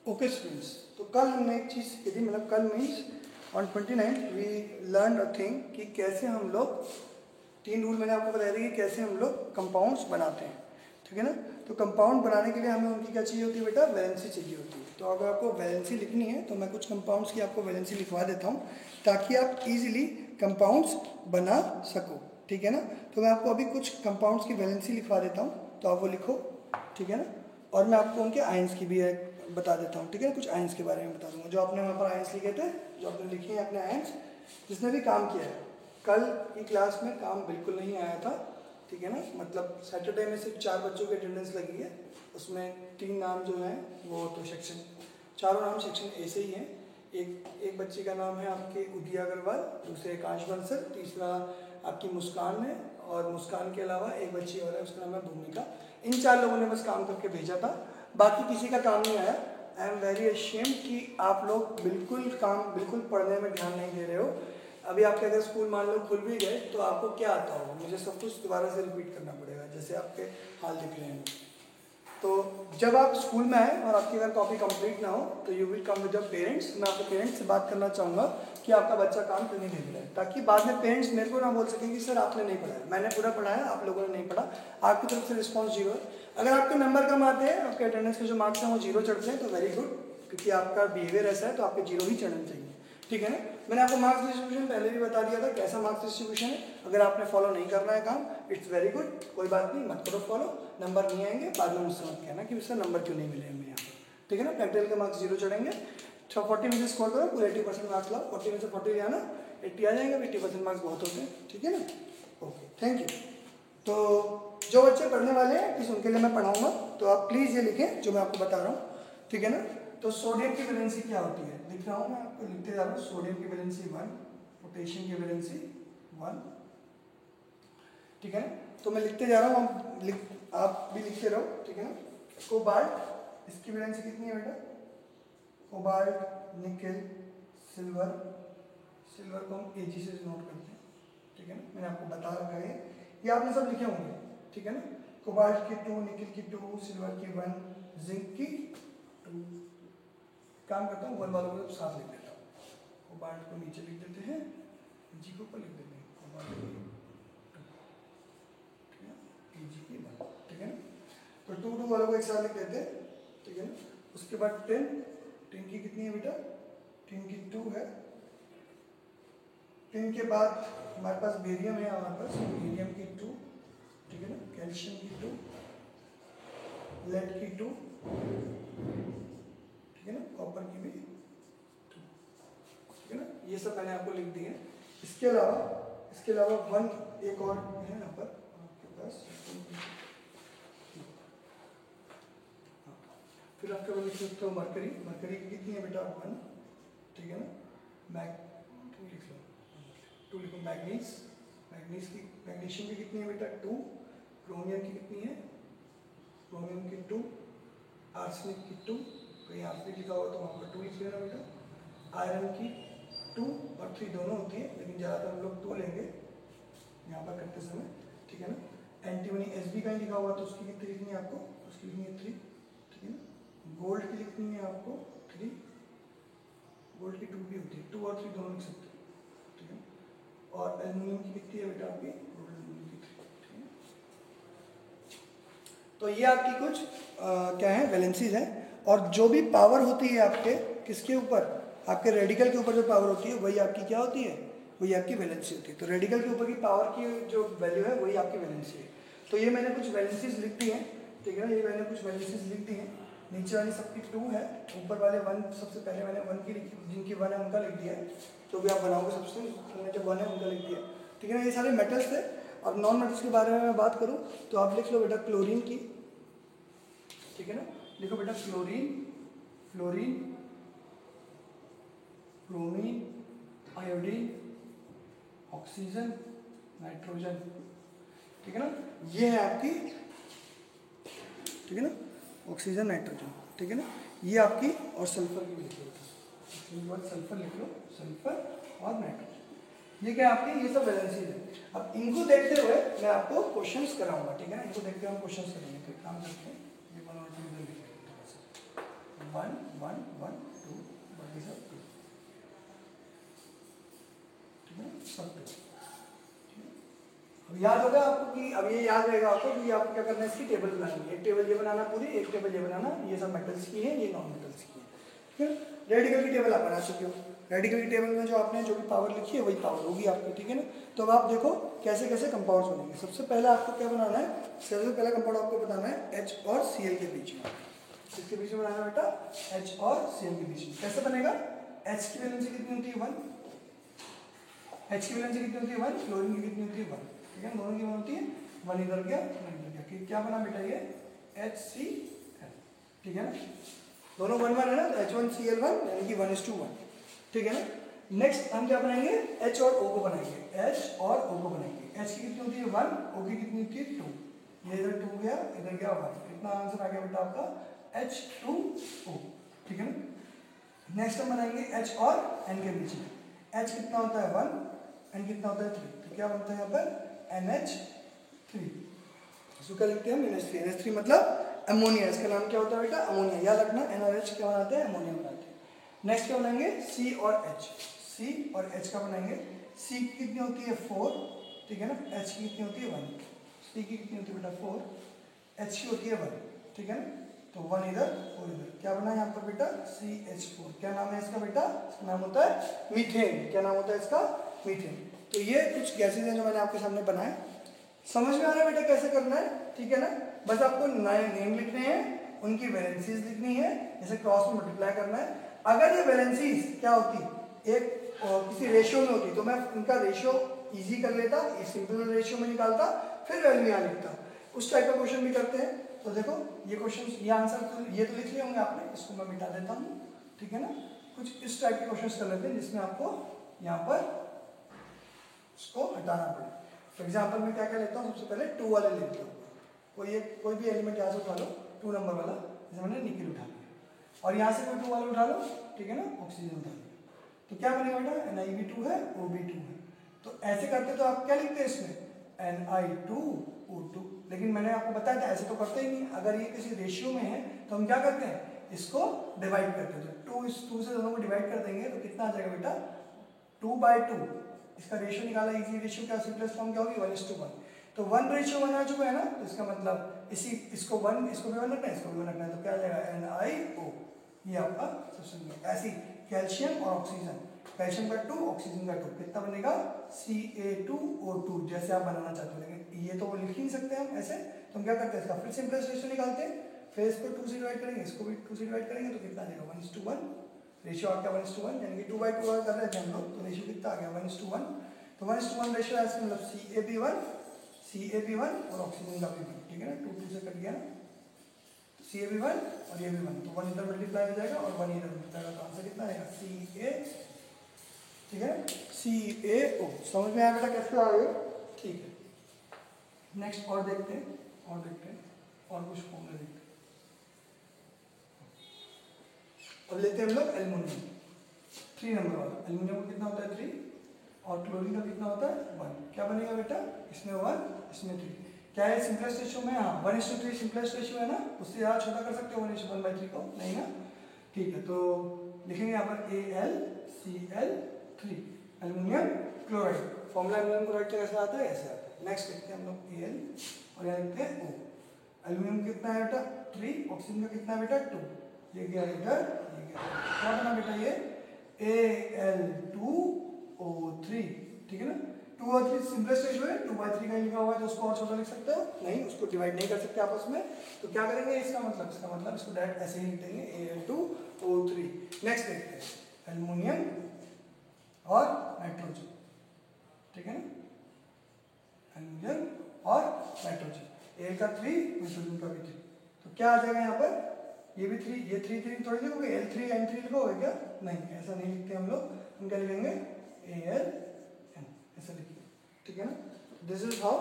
Okay students, तो कल हमने एक चीज़ की थी, मतलब कल means on 29 we learn a thing कि कैसे हम लोग 3 रूल मैंने आपको बताया था कि कैसे हम लोग कंपाउंड्स बनाते हैं, ठीक है ना। तो कंपाउंड बनाने के लिए हमें उनकी क्या चाहिए होती है बेटा, वैलेंसी चाहिए होती है। तो अगर आपको वैलेंसी लिखनी है तो मैं कुछ कंपाउंड्स की आपको वैलेंसी लिखवा देता हूँ ताकि आप इजीली कंपाउंड्स बना सको, ठीक है ना। तो मैं आपको अभी कुछ कंपाउंड्स की वैलेंसी लिखवा देता हूँ, तो आप वो लिखो, ठीक है ना। और मैं आपको उनके आयंस की भी बता देता हूँ, ठीक है। कुछ आयंस के बारे में बता दूंगा, जो आपने वहाँ पर आयंस लिखे थे, जो आपने लिखे हैं अपने आयंस, जिसने भी काम किया है। कल की क्लास में काम बिल्कुल नहीं आया था, ठीक है ना। मतलब सैटरडे में सिर्फ 4 बच्चों की अटेंडेंस लगी है, उसमें 3 नाम जो हैं वो तो सेक्शन, चारों नाम सेक्शन ए से ही हैं। एक बच्चे का नाम है आपके उदिया अग्रवाल, दूसरे आकाश बंसल, तीसरा आपकी मुस्कान है, और मुस्कान के अलावा एक बच्ची और है, उसका नाम है भूमिका। इन 4 लोगों ने बस काम करके भेजा था, बाकी किसी का काम नहीं आया। आई एम वेरी अशेम्ड कि आप लोग बिल्कुल पढ़ने में ध्यान नहीं दे रहे हो। अभी आपके अगर स्कूल मान लो खुल भी गए तो आपको क्या आता होगा, मुझे सब कुछ दोबारा से रिपीट करना पड़ेगा, जैसे आपके हाल दिख रहे हैं। तो जब आप स्कूल में आए और आपकी अगर कॉपी कंप्लीट ना हो तो you will come with your parents. मैं आपके पेरेंट्स से बात करना चाहूँगा कि आपका बच्चा काम क्यों नहीं भेज रहा है, ताकि बाद में पेरेंट्स मेरे को ना बोल सकें कि सर आपने नहीं पढ़ाया, मैंने पूरा पढ़ाया, आप लोगों ने नहीं पढ़ा। आपकी तरफ से रिस्पॉन्स 0 है। अगर आपके नंबर कम आते हैं, आपके अटेंडेंस के जो मार्क्स हैं वो 0 चढ़ते हैं, तो वेरी गुड, क्योंकि आपका बिहेवियर ऐसा है तो आपके 0 ही चढ़ने चाहिए, ठीक है ना। मैंने आपको मार्क्स डिस्ट्रीब्यूशन पहले भी बता दिया था कैसा मार्क्स डिस्ट्रीब्यूशन है। अगर आपने फॉलो नहीं करना है काम, इट्स वेरी गुड, कोई बात नहीं, मत करो फॉलो, नंबर नहीं आएंगे, बाद में मुझसे मत कहना कि उसका नंबर क्यों नहीं मिले हमें यहाँ पर, ठीक है ना। प्रैक्टिकल के मार्क्स 0 चढ़ेंगे। 40 में से स्कोर करो, पूरे 80% मार्क्स लाओ, 40 में से 40 ले आना, 80 आ जाएंगे, 80% मार्क्स बहुत होते हैं, ठीक है ना। Okay, thank you. तो जो बच्चे पढ़ने वाले हैं प्लीज़ उनके लिए मैं पढ़ाऊँगा, तो आप प्लीज़ ये लिखें जो मैं आपको बता रहा हूँ, ठीक है ना। तो सोडियम की वैलेंसी क्या होती है, लिख रहा हूँ मैं आपको, लिखते जा रहा हूँ। सोडियम की वैलेंसी 1, पोटेशियम की वैलेंसी 1, ठीक है ना। तो मैं लिखते जा रहा हूँ, आप भी लिखते रहो, ठीक है ना। कोबाल्ट, इसकी वैलेंसी कितनी है बेटा, कोबाल्ट, निकेल, सिल्वर, सिल्वर को हम Ag से नोट करते हैं, ठीक है ना, मैंने आपको बता रखा है, ये आपने सब लिखे होंगे, ठीक है ना। कोबाल्ट की 2, निकेल की 2, सिल्वर की 1, जिंक की 2। काम करता हूँ, वन वालों को साथ लिख देता हूँ। कोबाल्ट को नीचे लिख देते हैं, जी को ऊपर लिख देते हैं, कोबाल्ट की 2, ठीक है, Ag की 1, ठीक है ना। तो 2 वालों को एक साथ लिख देते हैं, ठीक है ना। उसके बाद 10 की कितनी है बेटा, 10 की 2 है। 10 के बाद हमारे पास बेरियम है, हमारे पास बेरियम की 2, ठीक है ना, कैल्शियम की 2, लेड की 2, ठीक है ना, कॉपर की भी 2, ठीक है ना। ये सब मैंने आपको लिख दिए। इसके अलावा 1 एक और है यहाँ पर आपके पास, फिर आपके पास लिख सकते हो मरकरी। मरकरी की कितनी है बेटा, 1, ठीक है ना। लिख लो 2, लिखो। मैग्नीज की, मैग्नीशियम की कितनी है बेटा, 2। क्रोमियम की कितनी है, क्रोमियम की 2। आर्सेनिक की 2, कहीं आर्सेनिक लिखा हुआ तो वहाँ पर 2 लिख लेना बेटा। आयरन की 2 और 3 दोनों होती है, लेकिन ज़्यादातर हम लोग 2 लेंगे यहाँ पर करते समय, ठीक है ना। एंटीमनी Sb कहीं लिखा हुआ तो उसकी कितनी लिखनी है आपको, उसकी लिखनी है 3, ठीक है ना। गोल्ड की लिखनी है आपको 3, गोल्ड की 2 भी होती है, 2 और 3 दोनों लिख सकते हैं, ठीक है। और एल्यूमिनियम की कितनी है बेटा आपकी, गोल्ड एल्यूमिनियम की 3, ठीक है। तो ये आपकी कुछ क्या है, वैलेंसीज हैं। और जो भी पावर होती है आपके किसके ऊपर, आपके रेडिकल के ऊपर जो पावर होती है वही आपकी क्या होती है, वही आपकी वैलेंसी होती है। तो रेडिकल के ऊपर की पावर की जो वैल्यू है वही आपकी वैलेंसी है। तो ये मैंने कुछ वैलेंसीज लिख दी हैं, ठीक है ना, ये मैंने कुछ वैलेंसीज लिख दी हैं। नीचे वाली सबकी 2 है, ऊपर वाले 1, सबसे पहले मैंने 1 की लिखी, जिनकी 1 है उनका लिख दिया है। तो भी आप बनाओगे सबसे, मैंने जब 1 है उनका लिख दिया, ठीक है ना। ये सारे मेटल्स थे। अब नॉन मेटल्स के बारे में मैं बात करूँ तो आप लिख लो बेटा क्लोरीन की, ठीक है ना। लिखो बेटा fluorine, fluorine, bromine, iodine, oxygen, nitrogen, ठीक है ना। ये है आपकी, ठीक है ना, ऑक्सीजन, नाइट्रोजन, ठीक है ना, ये आपकी। और सल्फर की भी लिख लो, सल्फर लिख लो, सल्फर और नाइट्रोजन, ये क्या आपकी, ये सब वैलेंसीज है। अब इनको देखते हुए मैं आपको क्वेश्चंस कराऊंगा, ठीक है ना। इनको देखते हुए हम क्वेश्चंस करेंगे। तो काम करते हैं, ये 1 और 2 इधर लिख लेते हैं, 1 1 1 2 बाकी सब 2, ठीक है, सब 2। अब याद होगा आपको कि अब ये याद रहेगा आपको कि आपको क्या करना है, इसकी टेबल बनानी है। एक टेबल ये बनाना पूरी, एक टेबल ये बनाना, ये सब मेटल्स की है, ये नॉन मेटल्स की है। फिर रेडिकल की टेबल आप बना चुके हो। रेडिकल की टेबल में जो आपने जो भी पावर लिखी है वही पावर होगी आपकी, ठीक है ना। तो अब आप देखो कैसे कैसे कंपाउंड्स बनेंगे। सबसे पहले आपको क्या बनाना है, सबसे पहला कंपाउंड आपको बताना है H और Cl के बीच में। किसके बीच में बनाना है बेटा, H और Cl के बीच में। कैसे बनेगा, H की वैलेंसी कितनी होती है 1, H की वैलेंसी कितनी होती है 1, क्लोरीन की कितनी होती है 1, ठीक है, दोनों की वन होती है 1 इधर गया 1 इधर गया, कि क्या बना बेटा ये HCl, ठीक है ना, दोनों 1 1 है ना, तो H1Cl1 यानी कि 1:1, ठीक है ना। नेक्स्ट हम क्या बनाएंगे, H और O को बनाएंगे, H और O को बनाएंगे। H की कितनी होती है 1, O की कितनी होती है 2, ये इधर 2 गया इधर गया 1, कितना आंसर आ गया बेटा आपका H2O, ठीक है ना। नेक्स्ट हम बनाएंगे H और N के बीच में। H कितना होता है 1, N कितना होता है 3, तो क्या बनता है यहाँ पर NH3, इसको क्या लिखते हैं हम NH3, NH3 मतलब अमोनिया, इसका नाम क्या होता है बेटा अमोनिया, याद रखना N और H क्या बनाते हैं, अमोनिया बनाते हैं। नेक्स्ट क्या बनाएंगे C और H, C और H का बनाएंगे, C की कितनी होती है 4, ठीक है ना, H की कितनी होती है 1, C की कितनी होती है बेटा 4, H की होती है 1, ठीक है ना, तो 1 इधर और इधर, क्या बना है यहाँ पर बेटा CH4, क्या नाम है इसका बेटा, इसका नाम होता है मीथेन, क्या नाम होता है इसका मीथेन। तो ये कुछ गैसेज हैं जो मैंने आपके सामने बनाए, समझ में आ रहा है बेटा कैसे करना है, ठीक है ना। बस आपको नेम लिखने हैं, उनकी वैलेंसीज लिखनी है, जैसे क्रॉस में मल्टीप्लाई करना है। अगर ये वैलेंसीज क्या होती एक किसी रेशियो में होती तो मैं इनका रेशियो इजी कर लेता, ये सिंपल रेशियो में निकालता, फिर वैल्यू यहाँ लिखता। उस टाइप का क्वेश्चन भी करते हैं। तो देखो ये क्वेश्चन, ये आंसर तो ये तो लिख लिए होंगे आपने, इसको मैं मिटा देता हूँ, ठीक है ना। कुछ इस टाइप के क्वेश्चन कर लेते हैं जिसमें आपको यहाँ पर इसको हटाना पड़े। फॉर एग्जाम्पल मैं क्या क्या लेता हूँ, सबसे पहले 2 वाले लेता हूँ, कोई भी एलिमेंट यहाँ से उठा लो 2 नंबर वाला, जैसे मैंने निकल उठा लिया, और यहाँ से कोई 2 वाले उठा लो, ठीक है ना, ऑक्सीजन उठा लिया, तो क्या बनेगा बेटा Ni2 है O2 है। तो ऐसे करते तो आप क्या लिखते हैं इसमें Ni2O2, लेकिन मैंने आपको बताया था ऐसे तो करते ही नहीं। अगर ये किसी रेशियो में है तो हम क्या करते हैं, इसको डिवाइड करते हैं, तो 2 इस 2 से दोनों को डिवाइड कर देंगे तो कितना आ जाएगा बेटा 2/2। इसका रेशियो निकाला, इजी रेशियो क्या सिंपलेस्ट फॉर्म क्या होगी 1:1, तो 1:1 आ चुका है ना, तो इसका मतलब इसको 1 इसको भी 1 रखना है, इसको भी 1 रखना है, तो क्या आ जाएगा NiO, ये आपका सब्स्टिट्यूट। ऐसी कैल्शियम और ऑक्सीजन, कैल्शियम का 2 ऑक्सीजन का 2, कितना बनेगा Ca2O2, जैसे आप बनाना चाहते हो, लेकिन ये तो वो लिख ही नहीं सकते हम ऐसे, तो हम क्या करते हैं इसका फिर सिंपलेस्ट रेशियो निकालते हैं, फिर इसको 2 से डिवाइड करेंगे, इसको भी 2 से डिवाइड करेंगे, तो कितना आ जाएगा 1:1, रेशियो आ गया 1:1, यानी कि 2/2 कर रहे थे हम लोग, तो रेशियो कितना आ गया 1:1, तो 1:1 रेशियो है इसका मतलब CaB1 और ऑक्सीजन का भी 1, ठीक है ना, 2 2 से कट गया ना, CaB1 और ये भी 1, तो 1 इधर मल्टीप्लाई हो जाएगा और 1 इधर मल्टीप्लाई होगा, तो आंसर कितना आएगा Ca, ठीक है, CaO। समझ में आया बेटा कैसे आ गया, ठीक है। नेक्स्ट और देखते हैं और कुछ फॉर्मूला देखते हैं। अब लेते हैं हम लोग एल्युमिनियम, 3 नंबर वाला एल्युमिनियम का कितना होता है 3, और क्लोरीन का कितना होता है 1, क्या बनेगा बेटा इसमें 1 इसमें 3, क्या है सिंपलेस्ट रेशियो में, हाँ 1:3 सिंपलेस्ट रेशियो है ना, उससे ज़्यादा छोटा कर सकते हो 1:1/3 को, नहीं ना, ठीक है। तो लिखेंगे यहाँ पर AlCl3 aluminium chloride, formula aluminium chloride कैसे आता है, ऐसे आता है। नेक्स्ट लिखते हैं हम लोग Al और यहाँ लिखते हैं O, एल्युमिनियम कितना है बेटा 3, ऑक्सीजन का कितना है बेटा 2, ये गया इधर, ये गया, क्या बना बेटा ये Al2O3, ठीक है ना। 2 और 3 सिंपलेस्ट रेशियो है, 2/3 का लिखा हुआ है तो उसको और छोटा लिख सकते हो, नहीं उसको डिवाइड नहीं कर सकते आपस में, तो क्या करेंगे इसका मतलब इसको डायरेक्ट ऐसे ही लिख देंगे Al2O3। नेक्स्ट देखते हैं एल्युमिनियम और नाइट्रोजन, ठीक है ना, एल्युमिनियम और नाइट्रोजन, Al का 3 नाइट्रोजन का भी 3, तो क्या आ जाएगा यहाँ पर, ये भी 3, ये 3 3 थोड़ी लिखोगे, Al3N3 लिखोगे क्या, नहीं ऐसा नहीं लिखते हम लोग, हम क्या लिखेंगे Aln, ऐसा लिखिए, ठीक है ना। This is how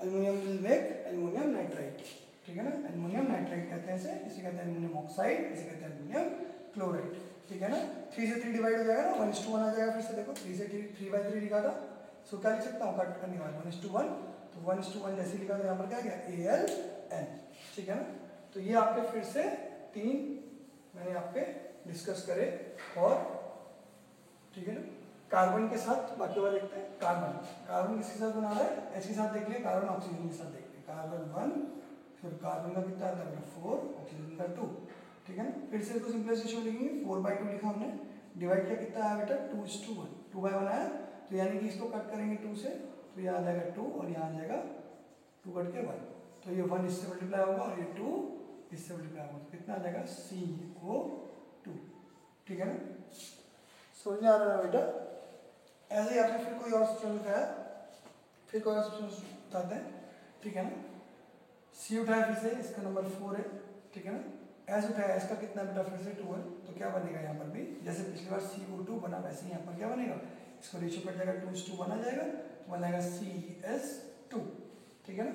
aluminium will make aluminium nitride, ठीक है ना, एल्युमिनियम नाइट्राइड कहते हैं इसे कहते हैं एल्युमिनियम ऑक्साइड, इसे कहते हैं एल्युमिनियम क्लोराइड, ठीक है ना। 3 से 3 डिवाइड हो जाएगा ना, 1:1 आ जाएगा, फिर से देखो 3 से 3/3 लिखा था, सो क्या लिख सकता हूँ कट करने के बाद 1:1, तो 1:1 जैसे लिखा था यहाँ पर क्या गया Aln, ठीक है ना। तो ये आपके फिर से 3 मैंने यहाँ पे डिस्कस करे। और ठीक है ना, कार्बन के साथ बाकी वाला देखते हैं। कार्बन किसके साथ बना रहा है, एच के साथ देख लिया, कार्बन ऑक्सीजन के साथ देख लिया। कार्बन 1, फिर कार्बन का कितना आता है 4, ऑक्सीजन का 2, ठीक है ना। फिर से इसको सिंपलेस्ट रेशियो लिखेंगे, 4/2 लिखा हमने, डिवाइड किया कितना आया बेटा 2:1, 2/1 आया। तो यानी कि इसको कट करेंगे 2 से, तो यहाँ आ जाएगा 2 और यहाँ आ जाएगा 2 कट के 1, तो ये 1 इससे मल्टीप्लाई होगा और ये 2 इससे मल्टीप्लाई होगा, तो कितना आ जाएगा CO2, ठीक है ना। समझ में आ रहा है बेटा। ऐसे ही आपने फिर कोई और सब्सटेंस उठाया, फिर कोई और सब्सटेंस उठाते हैं, ठीक है ना। C उठाया फिर से, इसका नंबर 4 है, ठीक है ना। S उठाया, इसका कितना बेटा फिर से 2 है, तो क्या बनेगा यहाँ पर भी जैसे पिछली बार CO2 बना वैसे ही यहाँ पर क्या बनेगा, इसको रेशियो कट जाएगा 2:1 आ जाएगा, तो बनेगा CS2, ठीक है ना।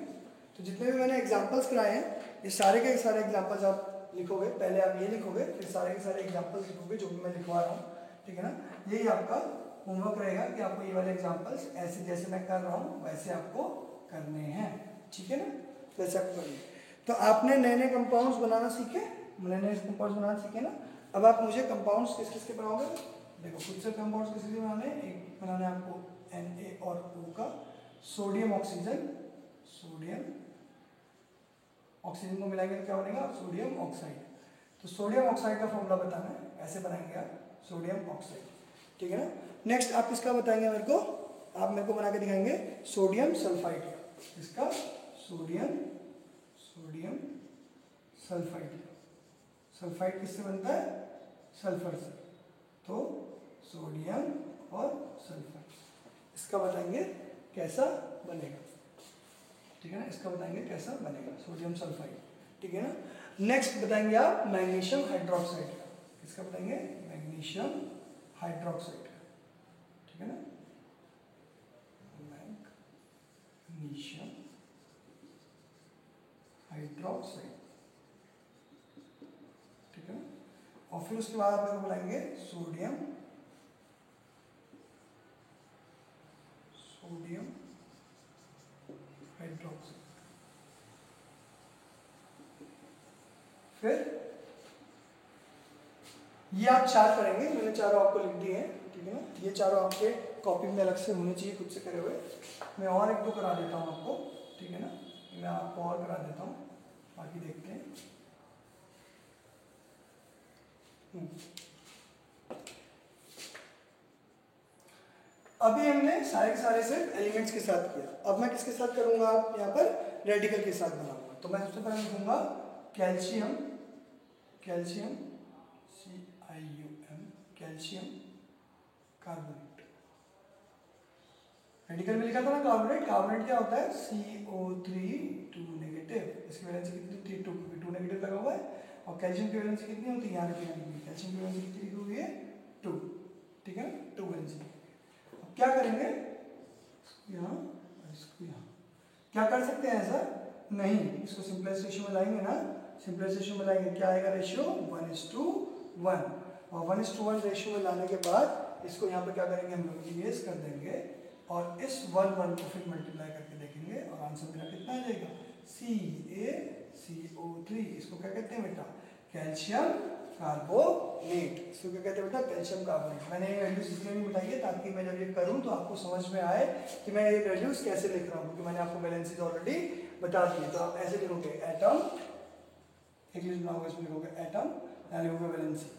तो जितने भी मैंने एग्जाम्पल्स कराए हैं, ये सारे के सारे एग्जाम्पल्स आप लिखोगे, पहले आप ये लिखोगे, फिर सारे के सारे एग्जाम्पल्स लिखोगे जो भी मैं लिखवा रहा हूँ, ठीक है ना। यही आपका होमवर्क रहेगा कि आपको ये वाले एग्जाम्पल्स ऐसे जैसे मैं कर रहा हूँ वैसे आपको करने हैं, ठीक है ना, वैसे आपको करने। तो आपने नए नए कंपाउंड्स बनाना सीखे, नए कंपाउंड्स बनाना सीखे ना। अब आप मुझे कंपाउंड्स किस किस के बनाओगे, देखो खुद से कंपाउंड्स किस किस के बनाने, एक बनाना है आपको Na और O का, सोडियम ऑक्सीजन, सोडियम ऑक्सीजन को मिलाएंगे तो क्या बनेगा, सोडियम ऑक्साइड। तो सोडियम ऑक्साइड का फॉर्मूला बताना है, ऐसे बनाएंगे आप, सोडियम ऑक्साइड, ठीक है ना। नेक्स्ट आप किसका बताएंगे मेरे को, आप मेरे को बना के दिखाएंगे सोडियम सल्फाइड का, इसका सोडियम सल्फाइड। सल्फाइड किससे बनता है, सल्फर से, तो सोडियम और सल्फर, इसका बताएंगे कैसा बनेगा, ठीक है ना, इसका बताएंगे कैसा बनेगा सोडियम सल्फाइड, ठीक है ना। नेक्स्ट बताएंगे आप मैग्नीशियम हाइड्रोक्साइड का, किसका बताएंगे, मैग्नीशियम हाइड्रोक्साइड का, ठीक है ना, मैग्नीशियम हाइड्रोक्साइड, ठीक है ना। और फिर उसके बाद आप बुलाएंगे सोडियम हाइड्रोक्साइड। फिर ये आप 4 करेंगे, मैंने चारों आपको लिख दिए हैं, ठीक है ना। ये चारों आपके कॉपी में अलग से होने चाहिए खुद से करे हुए। मैं और एक दो करा देता हूँ आपको, ठीक है ना, मैं आपको और करा देता हूँ, बाकी देखते हैं। अभी हमने सारे के सारे सिर्फ एलिमेंट्स के साथ किया, अब मैं किसके साथ करूंगा, आप यहाँ पर रेडिकल के साथ बनाऊंगा। तो मैं सबसे पहले लिखूंगा calcium, calcium CIUM, calcium carbonate. Radical में लिखा था ना कार्बोनेट, कार्बोनेट क्या होता है CO3 2 नेगेटिव, इसकी वैलेंसी कितनी थी 2, क्योंकि 2 नेगेटिव लगा हुआ है। और कैल्शियम की वैलेंसी कितनी होती है, यहाँ लिखी, कैल्शियम की वैलेंसी कितनी लिखी हुई है 2, ठीक है ना, 2 वैलेंसी। क्या करेंगे, यहाँ इसको यहाँ, क्या कर सकते हैं ऐसा नहीं, इसको सिंपलेस्ट रेशियो में लाएंगे ना, सिंपलेस्ट रेशियो में लाएंगे, क्या आएगा रेशियो 1:1, और 1:1 रेशियो में लाने के बाद इसको यहाँ पे क्या करेंगे हम लोग इरेज कर देंगे, और इस 1 को फिर मल्टीप्लाई करके देखेंगे, और आंसर मेरा कितना आ जाएगा CaCO3। इसको क्या कहते हैं बेटा, कैल्शियम कार्बोनेट, इसको क्या कहते हैं बेटा, कैल्शियम कार्बोनेट। मैंने ये वैल्यूज इसलिए नहीं बताई है ताकि मैं जब ये करूं तो आपको समझ में आए कि मैं ये वैल्यूज कैसे लिख रहा हूँ, क्योंकि मैंने आपको वैलेंसीज ऑलरेडी बता दी है। तो आप ऐसे लिखोगे एटम, एक लिखना होगा, इसमें लिखोगे एटम, यहाँ लिखोगे वैलेंसी,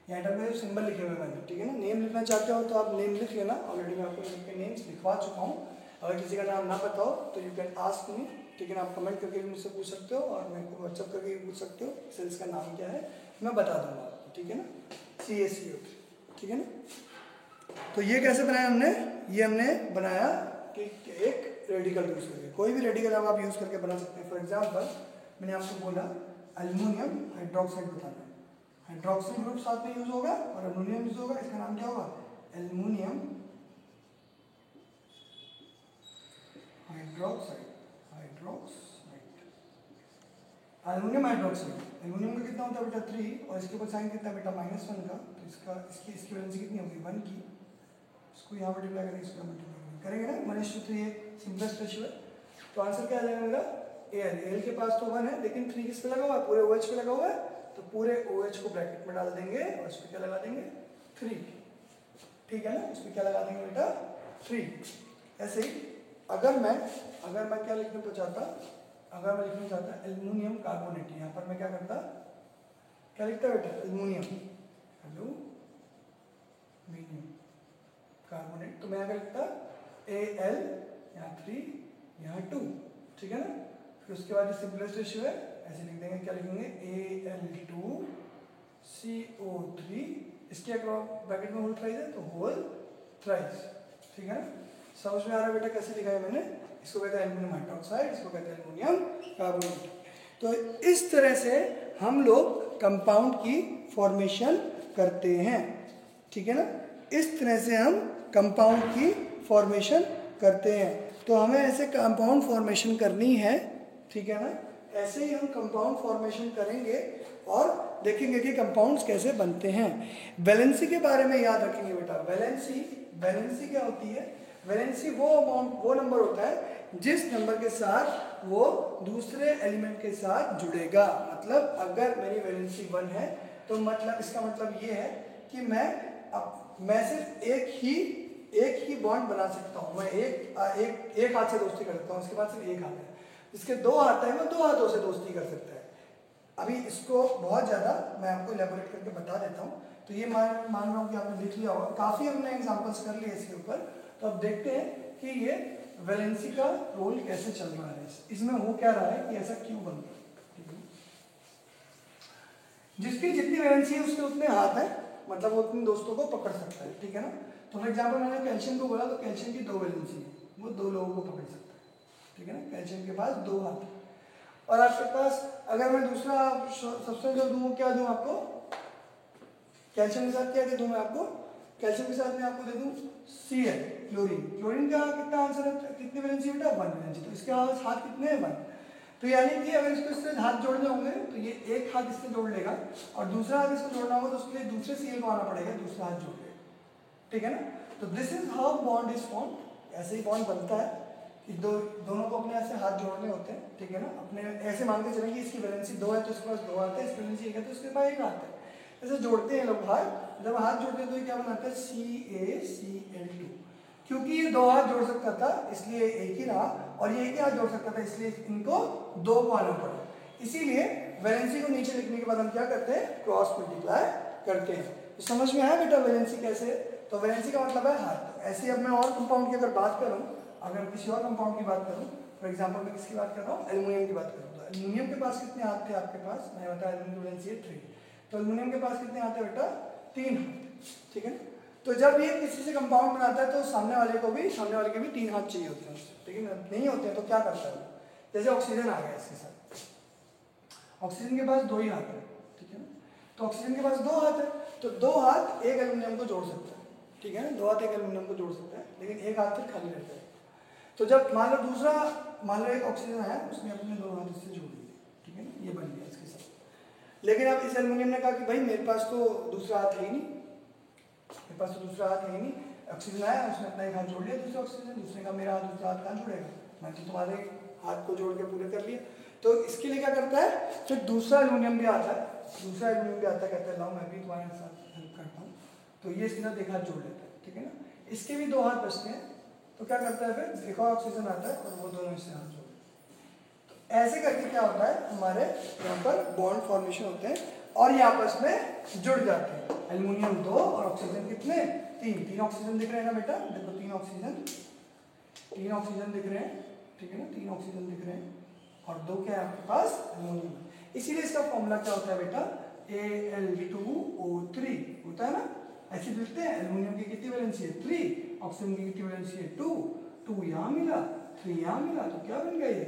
यहाँ एटम के सिंबल लिखे हुए मैंने, ठीक है ना। नेम लिखना चाहते हो तो आप नेम लिख लेना, ऑलरेडी मैं आपको इनके नेम्स लिखवा चुका हूँ। अगर किसी का नाम ना पता हो तो यू कैन आस्क मी, ठीक है ना, आप कमेंट करके भी मुझसे पूछ सकते हो, और मेरे को व्हाट्सअप करके भी पूछ सकते हो सेल्स का नाम क्या है, मैं बता दूंगा आपको, ठीक है ना, CaCO3, ठीक है ना। तो ये कैसे बनाया हमने, ये हमने बनाया कि एक रेडिकल यूज़ करके, कोई भी रेडिकल अब आप यूज़ करके बना सकते हैं। फॉर एग्जांपल मैंने आपको बोला एल्युमिनियम हाइड्रोक्साइड बताना है, हाइड्रोक्सिल ग्रुप साथ में यूज होगा और एल्युमिनियम यूज होगा, इसका नाम क्या होगा, aluminium hydroxide, aluminium hydroxide. Aluminium का कितना होता है बेटा 3, और इसके ऊपर साइन कितना है बेटा -1 का, तो इसकी वैलेंसी कितनी होगी 1 की, इसको यहाँ मल्टीप्लाई करेंगे, इसको मल्टीप्लाई करेंगे ना, 1:3 ये सिंपलेस्ट रेशियो है। तो आंसर क्या आ जाएगा मेरा, Al के पास तो 1 है, लेकिन 3 किस पे लगा हुआ है, पूरे OH पे लगा हुआ है, तो पूरे OH को ब्रैकेट में डाल देंगे और इस पर क्या लगा देंगे 3, ठीक है ना, इस पर क्या लगा देंगे बेटा 3। ऐसे ही अगर मैं क्या लिखना चाहता, अगर मैं लिखना चाहता एल्युमिनियम कार्बोनेट, यहाँ पर मैं क्या करता, क्या लिखता बेटा एल्युमिनियम कार्बोनेट, तो मैं क्या लिखता Al, यहाँ 3 यहाँ 2, ठीक है ना। फिर उसके बाद जो सिंपलेस्ट रेशियो है ऐसे लिख देंगे, क्या लिखेंगे Al2CO3, इसके ब्रैकेट में होल थ्राइस है तो होल थ्राइस, ठीक है ना। समझ में आ रहा है बेटा कैसे लिखा है मैंने, इसको कहते हैं एल्युमिनियम हाइड्रोक्साइड, इसको कहते हैं एल्युमिनियम कार्बोनेट। तो इस तरह से हम लोग कंपाउंड की फॉर्मेशन करते हैं, ठीक है ना, इस तरह से हम कंपाउंड की फॉर्मेशन करते हैं। तो हमें ऐसे कंपाउंड फॉर्मेशन करनी है, ठीक है ना, ऐसे ही हम कंपाउंड फॉर्मेशन करेंगे और देखेंगे कि कंपाउंड्स कैसे बनते हैं। वैलेंसी के बारे में याद रखेंगे बेटा, वैलेंसी क्या होती है, वैलेंसी वो नंबर होता है जिस नंबर के साथ वो दूसरे एलिमेंट के साथ जुड़ेगा। मतलब अगर मेरी वैलेंसी 1 है तो मतलब इसका मतलब ये है कि मैं सिर्फ एक ही बॉन्ड बना सकता हूँ, मैं एक हाथ से दोस्ती कर सकता हूँ, उसके बाद सिर्फ एक हाथ है, जिसके 2 हाथ है वो 2 हाथों से दोस्ती कर सकता है। अभी इसको बहुत ज़्यादा मैं आपको इलेबोरेट करके बता देता हूँ। तो ये मान रहा हूँ कि आपने देख लिया होगा, काफ़ी हमने एग्जाम्पल्स कर लिए इसके ऊपर। तो अब देखते हैं कि ये वैलेंसी का रोल कैसे चल रहा है, इसमें हो क्या रहा है कि ऐसा क्यों बन रहा है। जिसकी जितनी वैलेंसी है उसके उतने हाथ हैं, मतलब वो उतने दोस्तों को पकड़ सकता है, ठीक है ना। तो फॉर एग्जाम्पल मैंने कैल्शियम को बोला, तो कैल्शियम की 2 वैलेंसी है, वो 2 लोगों को पकड़ सकता है, ठीक है ना। कैल्शियम के पास 2 हाथ है। और आपके पास अगर मैं दूसरा सब्सटेंस जो दूँ, क्या दूँ आपको, कैल्शियम के साथ क्या दे दूँ मैं आपको, कैल्शियम के साथ मैं आपको दे दूँ Cl, क्लोरीन का कितना आंसर है, कितनी वैलेंसी बेटा 1 वैलेंसी, तो इसके हाथ कितने हैं 1। तो यानी कि अगर इसको इससे हाथ जोड़ने होंगे तो ये एक हाथ इससे जोड़ लेगा और दूसरा हाथ इसको जोड़ना होगा तो उसके लिए दूसरे Cl को आना पड़ेगा, दूसरा हाथ जोड़ लेगा, ठीक है ना। तो this is how bond is form, ऐसे ही बॉन्ड बनता है कि दोनों को अपने ऐसे हाथ जोड़ने होते हैं, ठीक है ना। अपने ऐसे मान के चलें कि इसकी वैलेंसी 2 है तो इसके पास 2 हाथ है, इसकी वैलेंसी 1 है तो इसके पास 1 हाथ है। ऐसे जोड़ते हैं लोग हाथ, जब हाथ जोड़ते हैं तो ये क्या बनाता है CaCl2, क्योंकि ये 2 हाथ जोड़ सकता था इसलिए एक ही रहा, और ये एक ही हाथ जोड़ सकता था इसलिए इनको 2 को आना पड़ा। इसीलिए वैलेंसी को नीचे लिखने के बाद हम क्या करते हैं, क्रॉस मल्टीप्लाई करते हैं। तो समझ में आया बेटा वैलेंसी कैसे, तो वैलेंसी का मतलब है हाथ। ऐसे अब मैं और कंपाउंड की अगर बात करूँ, अगर किसी और कंपाउंड की बात करूँ, फॉर एग्जाम्पल मैं किसकी बात कर रहा हूँ, एल्युमिनियम की बात कर रहा हूँ। तो एल्युमिनियम के पास कितने हाथ थे आपके पास, मैंने बताया एल्युमिनियम की वैलेंसी है 3, तो एल्युमिनियम के पास कितने हाथ है बेटा 3 हाथ, ठीक है। तो जब ये किसी से कंपाउंड बनाता है तो सामने वाले के भी 3 हाथ चाहिए होते हैं, ठीक है ना। नहीं होते हैं तो क्या करता है, जैसे ऑक्सीजन आ गया इसके साथ, ऑक्सीजन के पास 2 ही हाथ है, ठीक है ना। तो ऑक्सीजन के पास 2 हाथ है, तो 2 हाथ एक एल्युमिनियम को जोड़ सकता है, ठीक है ना, 2 हाथ एक एल्युमिनियम को जोड़ सकता है, लेकिन एक हाथ फिर खाली रहता है। तो जब मान लो एक ऑक्सीजन आया, उसने अपने 2 हाथ इससे जोड़ दिए, ठीक है ना, ये बन गया इसके साथ। लेकिन अब इस एल्युमिनियम ने कहा कि भाई मेरे पास तो दूसरा हाथ है ही नहीं, ऑक्सीजन आया, उसने अपना एक हाथ जोड़ लिया दूसरे ऑक्सीजन, दूसरे का मेरा दूसरा हाथ कहाँ जुड़ेगा, मैं तो तुम्हारे हाथ को जोड़ के पूरे कर लिया। तो इसके लिए क्या करता है, फिर दूसरा एल्युमिनियम भी आता है, कहता है लाओ मैं भी तुम्हारे साथ हेल्प करता हूँ, तो ये इसके साथ एक हाथ जोड़ लेता है, ठीक है ना। इसके भी 2 हाथ बचते हैं, तो क्या करता है फिर एक और ऑक्सीजन आता है और वो दोनों इससे हाथ जोड़, तो ऐसे करके क्या होता है, हमारे यहाँ पर बॉन्ड फॉर्मेशन होते हैं और ये आपस में जुड़ जाते हैं। एल्युमिनियम 2 और ऑक्सीजन कितने 3 ऑक्सीजन दिख रहे हैं ना बेटा, देखो 3 ऑक्सीजन दिख रहे हैं, ठीक है ना, 3 ऑक्सीजन दिख रहे हैं और 2 क्या है आपके पास एल्युमिनियम। इसीलिए इसका फॉर्मूला क्या होता है बेटा, Al2O3 होता है ना। ऐसे लिखते हैं, एल्युमिनियम की कितनी वैलेंसी है 3, ऑक्सीजन की कितनी वैलेंसी है 2 यहाँ मिला 3 यहाँ मिला, तो क्या बन गया ये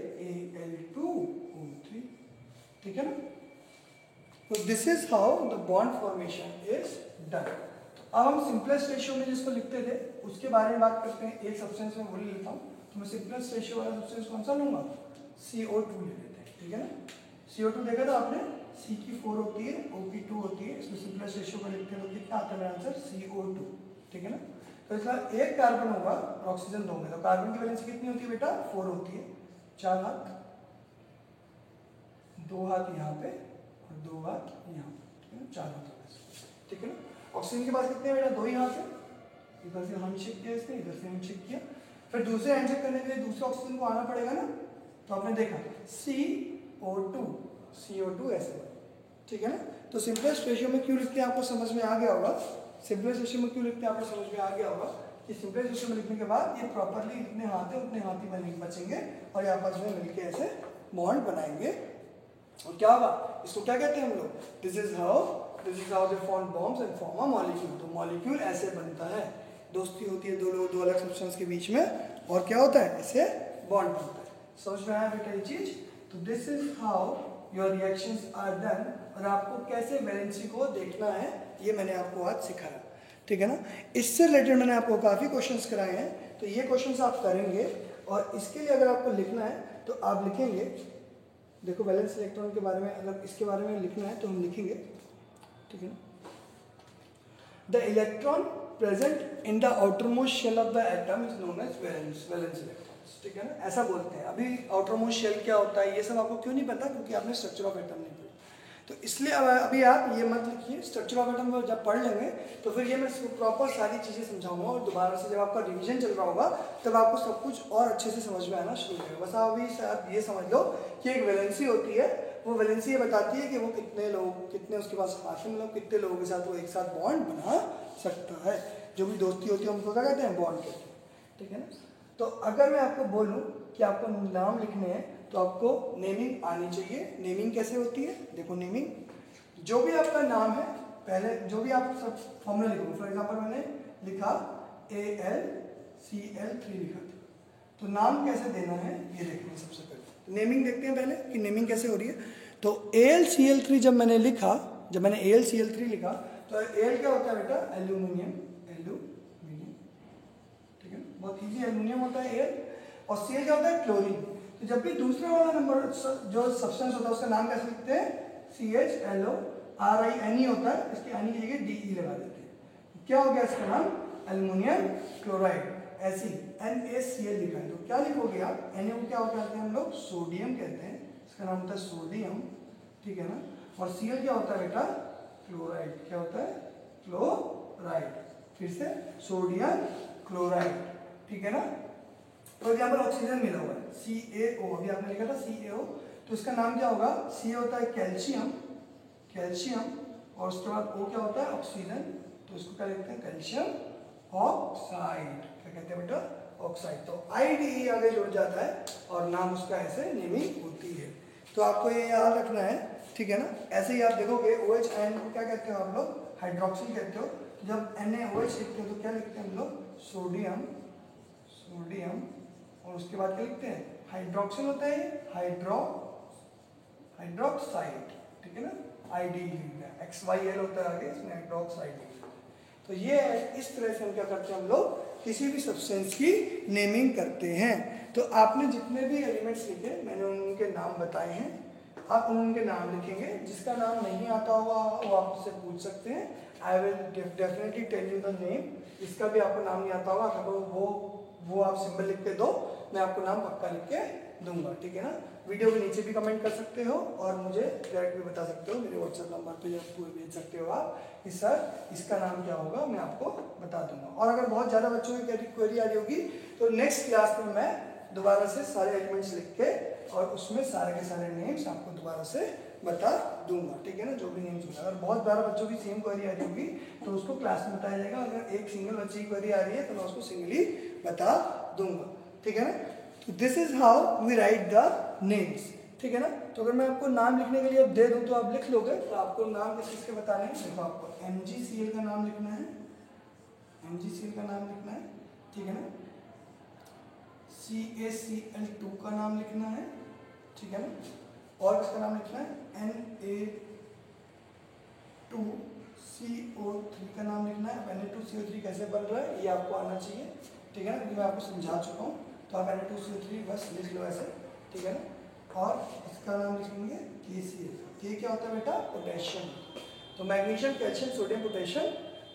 Al2O3, ठीक है ना। तो this is how the bond formation is done. अब हम सिंपलेस्ट रेशियो में जिसको लिखते थे उसके बारे में बात करते हैं। एक सब्सटेंस में बोल लेता हूँ, तो मैं सिंपलेस्ट रेशियो वाला सब्सटेंस कौन सा लूंगा, CO2 ले लेते हैं, ठीक है ना। CO2 देखा था आपने, C की 4 होती है, O की 2 होती है, इसमें सिंपलेस्ट रेशियो को लिखते हैं तो कितना आता है मेरा आंसर CO2, ठीक है ना। तो इसका एक कार्बन होगा और ऑक्सीजन 2 होंगे, तो कार्बन की वैलेंसी कितनी होती है बेटा 4 होती है, 4 हाथ, 2 हाथ यहाँ पे और 2 बार यहाँ, ठीक है ना, 4 हाथ हो गए, ठीक है ना। ऑक्सीजन के पास कितने हैं बेटा, 2 ही हाथ है, इधर से हैंडशेक किया इसने, इधर से हैंडशेक किया, फिर दूसरे हैंडशेक करने के लिए दूसरे ऑक्सीजन को आना पड़ेगा ना, तो आपने देखा CO2 ऐसे, ठीक है ना। तो सिंपलेस्ट रेशियो में क्यों लिखते हैं आपको समझ में आ गया होगा, सिंपलेस्ट रेशियो में क्यों लिखते हैं आपको समझ में आ गया होगा कि सिंपलेस्ट रेशियो में लिखने के बाद ये प्रॉपरली जितने हाथ है उतने हाथ ही बचेंगे और ये आपस में मिलके ऐसे बॉन्ड बनाएंगे। और क्या होगा, इसको क्या कहते हैं हम लोग, this is how they form bombs and form a molecule. तो मॉलिक्यूल ऐसे बनता है, दोस्ती होती है दो अलग सब्सटेंस के बीच में, और क्या होता है, ऐसे बॉन्ड बनता है। समझ में आया बेटा ये चीज। तो this is how your reactions are done, और आपको कैसे वैलेंसी को देखना है ये मैंने आपको आज सिखाया, ठीक है ना। इससे रिलेटेड मैंने आपको काफ़ी क्वेश्चंस कराए हैं, तो ये क्वेश्चंस आप करेंगे, और इसके लिए अगर आपको लिखना है तो आप लिखेंगे, देखो वैलेंस इलेक्ट्रॉन के बारे में अगर इसके बारे में लिखना है तो हम लिखेंगे, ठीक है ना। The electron present in the outermost shell of the atom is known as valence electrons, ठीक है ना, ऐसा बोलते हैं। अभी आउटरमोस्ट शेल क्या होता है ये सब आपको क्यों नहीं पता, क्योंकि आपने स्ट्रक्चर ऑफ एटम नहीं पढ़ा, तो इसलिए अभी आप ये मत लिखिए। स्ट्रक्चर ऑफ एटम जब पढ़ लेंगे तो फिर ये मैं प्रॉपर सारी चीज़ें समझाऊंगा, और दोबारा से जब आपका रिवीजन चल रहा होगा तब आपको सब कुछ और अच्छे से समझ में आना शुरू होगा। बस आप अभी शायद ये समझ लो कि एक वैलेंसी होती है, वो वैलेंसी ये बताती है कि वो कितने उसके पास हाथ है, मतलब कितने लोगों के साथ वो एक साथ बॉन्ड बना सकता है। जो भी दोस्ती होती है उनको क्या कहते हैं, बॉन्ड कहते हैं, ठीक है ना। तो अगर मैं आपको बोलूँ कि आपको नाम लिखने हैं तो आपको नेमिंग आनी चाहिए। नेमिंग कैसे होती है, देखो नेमिंग, जो भी आपका नाम है पहले जो भी आप सब फॉर्मूला लिखो, फॉर एग्जांपल मैंने लिखा AlCl3 लिखा था, तो नाम कैसे देना है ये देखेंगे सबसे पहले। नेमिंग देखते हैं पहले कि नेमिंग कैसे हो रही है। तो AlCl3 जब मैंने AlCl3 लिखा तो Al क्या होता है बेटा, एल्यूमिनियम, ठीक है, बहुत इजी एल्यूमिनियम होता है Al, और Cl क्या होता है, क्लोरीन। तो जब भी दूसरा वाला नंबर जो सब्सटेंस होता है उसका नाम कैसे लिखते हैं, CHLORINE होता है, इसकी आने की जगह DE लगा देते हैं। क्या हो गया इसका नाम, एल्युमिनियम क्लोराइड। ऐसी NaCl लिखा है तो क्या लिखोगे आप, Na को क्या कहते हैं हम लोग, सोडियम कहते हैं, इसका नाम होता है सोडियम, ठीक है ना। और Cl क्या होता है बेटा, क्लोराइड, क्या होता है, क्लोराइड, फिर से सोडियम क्लोराइड, ठीक है ना। फॉर एग्जाम्पल ऑक्सीजन मिला हुआ है CaO, अभी आपने लिखा था CaO, तो इसका नाम क्या होगा, C होता है कैल्शियम, और उसके बाद O क्या होता है, ऑक्सीजन, तो इसको क्या लिखते हैं, कैल्शियम ऑक्साइड, क्या कहते हैं बेटा, ऑक्साइड। तो IDE आगे जुड़ जाता है और नाम उसका ऐसे नेमिंग होती है। तो आपको ये याद रखना है, ठीक है ना। ऐसे ही आप देखोगे OH आयन को क्या कहते हो आप लोग, हाइड्रोक्सिल कहते हो। जब NaOH लिखते हो तो क्या लिखते हैं हम लोग, सोडियम, और उसके बाद क्या लिखते हैं, हाइड्रोक्सिल होता है, हाइड्रोक्साइड, ठीक है ना, IDE लिखना है, XYL होता है आगे, इसमें हाइड्रोक्साइड। तो ये इस तरह से हम क्या करते हैं, हम लोग किसी भी सब्सटेंस की नेमिंग करते हैं। तो आपने जितने भी एलिमेंट्स लिखे मैंने उनके नाम बताए हैं, आप उनके नाम लिखेंगे। जिसका नाम नहीं आता होगा वो आप मुझसे पूछ सकते हैं, I will definitely tell you the name. इसका भी आपको नाम नहीं आता होगा तो वो आप सिंबल लिख के दो, मैं आपको नाम पक्का लिख के दूंगा, ठीक है ना। वीडियो के नीचे भी कमेंट कर सकते हो और मुझे डायरेक्ट भी बता सकते हो, मेरे व्हाट्सएप नंबर पे भेज सकते हो आप कि सर इसका नाम क्या होगा, मैं आपको बता दूंगा। और अगर बहुत ज़्यादा बच्चों की क्वेरी आ रही होगी तो नेक्स्ट क्लास में मैं दोबारा से सारे एलिमेंट्स लिख के और उसमें सारे के सारे नेम्स आपको दोबारा से बता दूंगा, ठीक है ना, जो भी नेम्स होगा। अगर बहुत बार बच्चों की सेम क्वेरी आ रही होगी तो उसको क्लास में बताया जाएगा। अगर एक सिंगल बच्चे की क्वेरी आ रही है तो मैं उसको सिंगली बता दूंगा, ठीक है ना। तो this is how we write the names, ठीक है ना। तो अगर मैं आपको नाम लिखने के लिए अब दे दूं तो आप लिख लोगे। तो आपको नाम किस किसके बताने हैं, देखो आपको MgCl का नाम लिखना है, MgCl का नाम लिखना है, ठीक है ना। CaCl2 का नाम लिखना है, ठीक है ना। और किसका नाम लिखना है, Na2CO3 का नाम लिखना है। Na2CO3 कैसे बन रहा है ये आपको आना चाहिए, ठीक है ना, क्योंकि मैं आपको समझा चुका हूँ। तो आप Na2CO3 बस लिख लो ऐसे, ठीक है ना। और इसका नाम लिखेंगे KCl। K क्या होता है बेटा, पोटेशियम। तो magnesium, calcium, sodium, potassium,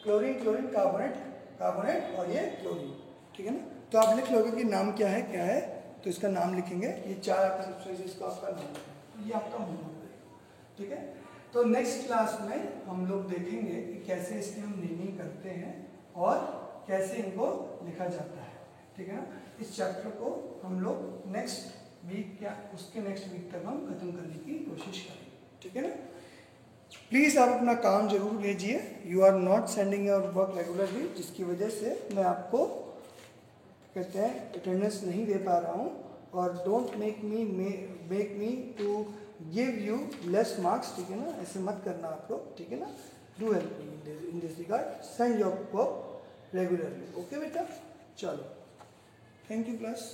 chlorine, carbonate और ये क्लोरीन, ठीक है ना। तो आप लिख लोगे कि नाम क्या है, तो इसका नाम लिखेंगे। ये 4 आपका सब्सटेंसेस का आपका नाम है, ये आपका होमवर्क है, ठीक है। तो नेक्स्ट क्लास में हम लोग देखेंगे कि कैसे इसकी हम नेमिंग करते हैं और कैसे इनको लिखा जाता है, ठीक है ना। इस चैप्टर को हम लोग नेक्स्ट वीक या उसके नेक्स्ट वीक तक हम खत्म करने की कोशिश करेंगे, ठीक है ना। प्लीज़ आप अपना काम जरूर भेजिए। You are not sending your work regularly, जिसकी वजह से मैं आपको कहते हैं अटेंडेंस नहीं दे पा रहा हूँ। और don't make me to give you less marks, ठीक है ना। ऐसे मत करना आप लोग, ठीक है ना। Do help me in this regard, send your work regularly, okay बेटा। चलो, थैंक यू क्लास।